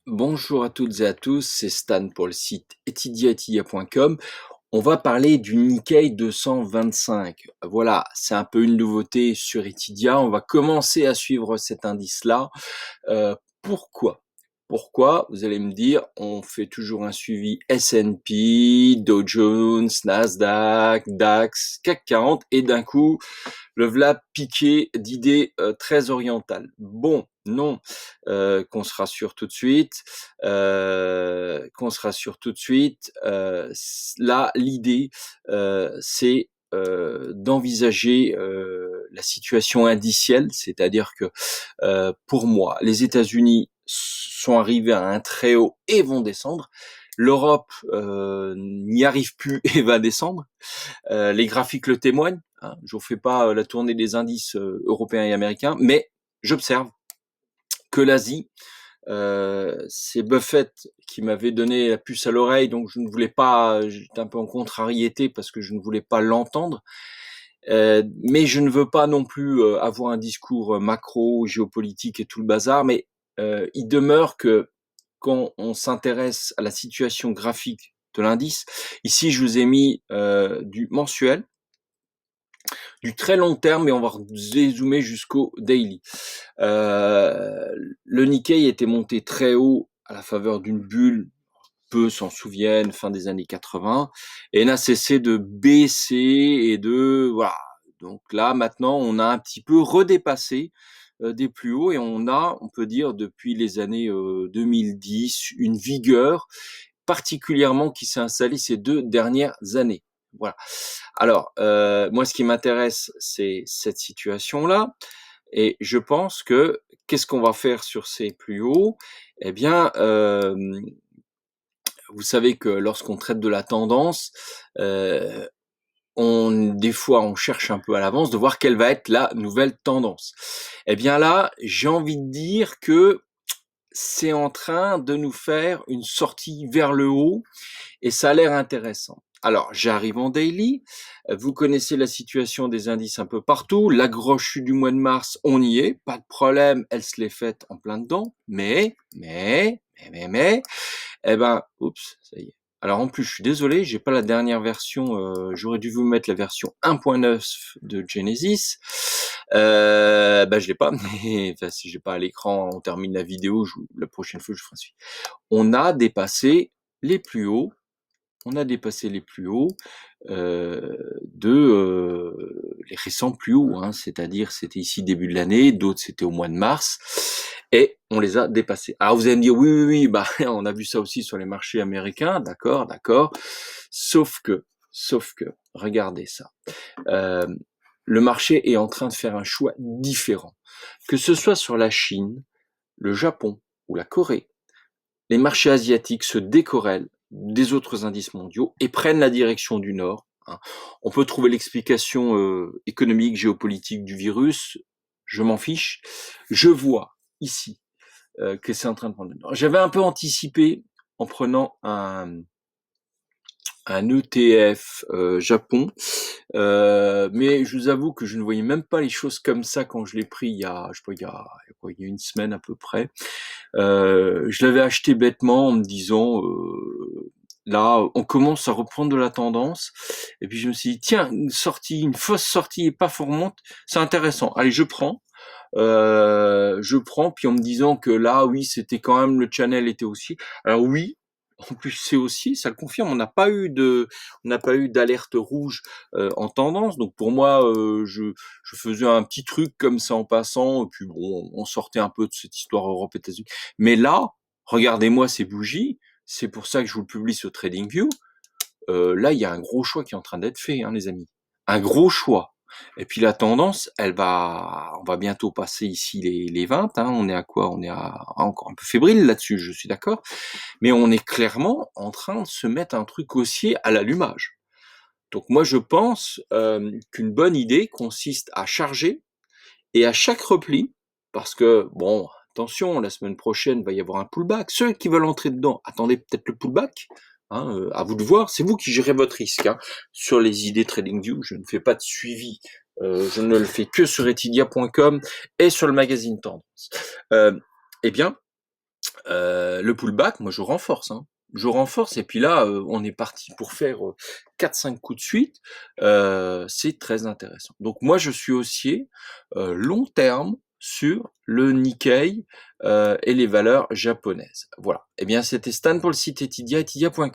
Bonjour à toutes et à tous, c'est Stan pour le site etydia.com. On va parler du Nikkei 225. Voilà, c'est un peu une nouveauté sur Etydia. On va commencer à suivre cet indice-là. Pourquoi? Pourquoi? Vous allez me dire, on fait toujours un suivi S&P, Dow Jones, Nasdaq, DAX, CAC 40 et d'un coup, le v'là piqué d'idées très orientales. Bon, non, qu'on se rassure tout de suite, là, l'idée, c'est d'envisager la situation indicielle, c'est-à-dire que pour moi, les États-Unis sont arrivés à un très haut et vont descendre. L'Europe n'y arrive plus et va descendre. Les graphiques le témoignent. Hein. Je vous fais pas la tournée des indices européens et américains, mais j'observe que l'Asie, c'est Buffett qui m'avait donné la puce à l'oreille, donc je ne voulais pas, j'étais un peu en contrariété parce que je ne voulais pas l'entendre. Mais je ne veux pas non plus avoir un discours macro, géopolitique et tout le bazar, mais il demeure que quand on s'intéresse à la situation graphique de l'indice, ici je vous ai mis du mensuel, du très long terme, et on va dézoomer jusqu'au daily. Le Nikkei était monté très haut à la faveur d'une bulle, peu s'en souviennent, fin des années 80, et n'a cessé de baisser et de voilà. Donc là, maintenant, on a un petit peu redépassé des plus hauts et on peut dire, depuis les années 2010, une vigueur particulièrement qui s'est installée ces 2 dernières années. Voilà. Alors, moi, ce qui m'intéresse, c'est cette situation-là. Et je pense que qu'est-ce qu'on va faire sur ces plus hauts? Eh bien, vous savez que lorsqu'on traite de la tendance, euh, des fois, on cherche un peu à l'avance de voir quelle va être la nouvelle tendance. Eh bien là, j'ai envie de dire que c'est en train de nous faire une sortie vers le haut et ça a l'air intéressant. Alors, j'arrive en daily. Vous connaissez la situation des indices un peu partout. La grosse chute du mois de mars, on y est. Pas de problème, elle se l'est faite en plein dedans. Mais, eh ben, oups, ça y est. Alors en plus, je suis désolé, j'ai pas la dernière version. J'aurais dû vous mettre la version 1.9 de Genesis. Bah je l'ai pas, mais enfin, si j'ai pas à l'écran, on termine la vidéo. La prochaine fois, je ferai un suivi. On a dépassé les plus hauts on a dépassé les plus hauts les récents plus hauts, hein, c'est-à-dire c'était ici début de l'année, d'autres c'était au mois de mars, et on les a dépassés. Alors vous allez me dire oui, bah on a vu ça aussi sur les marchés américains, d'accord, sauf que, regardez ça, euh, le marché est en train de faire un choix différent, que ce soit sur la Chine, le Japon ou la Corée. Les marchés asiatiques se décorrèlent des autres indices mondiaux et prennent la direction du Nord. Hein. On peut trouver l'explication économique, géopolitique du virus, je m'en fiche. Je vois ici que c'est en train de prendre le Nord. J'avais un peu anticipé en prenant un ETF Japon, mais je vous avoue que je ne voyais même pas les choses comme ça quand je l'ai pris il y a, je sais pas, il y a une semaine à peu près. Je l'avais acheté bêtement en me disant là, on commence à reprendre de la tendance. Et puis je me suis dit tiens, une fausse sortie et pas fourmente, c'est intéressant. Allez, je prends. Puis en me disant que là, oui, c'était quand même le channel était aussi. Alors oui. En plus, c'est aussi, ça le confirme, on n'a pas eu d'alerte rouge en tendance. Donc pour moi, je faisais un petit truc comme ça en passant, et puis bon, on sortait un peu de cette histoire Europe-États-Unis. Mais là, regardez-moi ces bougies. C'est pour ça que je vous le publie sur TradingView. Là, il y a un gros choix qui est en train d'être fait, hein, les amis. Un gros choix. Et puis la tendance, on va bientôt passer ici les 20. Hein, on est à quoi? On est à encore un peu fébrile là-dessus, je suis d'accord. Mais on est clairement en train de se mettre un truc haussier à l'allumage. Donc moi, je pense qu'une bonne idée consiste à charger et à chaque repli, parce que bon, attention, la semaine prochaine, il va y avoir un pullback. Ceux qui veulent entrer dedans, attendez peut-être le pullback. Hein, à vous de voir, c'est vous qui gérez votre risque. Hein. Sur les idées TradingView, je ne fais pas de suivi. Je ne le fais que sur etydia.com et sur le magazine Tendance. Eh bien, Le pullback, moi je renforce, hein. Je renforce et puis là, on est parti pour faire, 4-5 coups de suite, c'est très intéressant. Donc moi je suis haussier, long terme sur le Nikkei, et les valeurs japonaises. Voilà. Eh bien c'était Stan pour le site Etydia, etydia.com.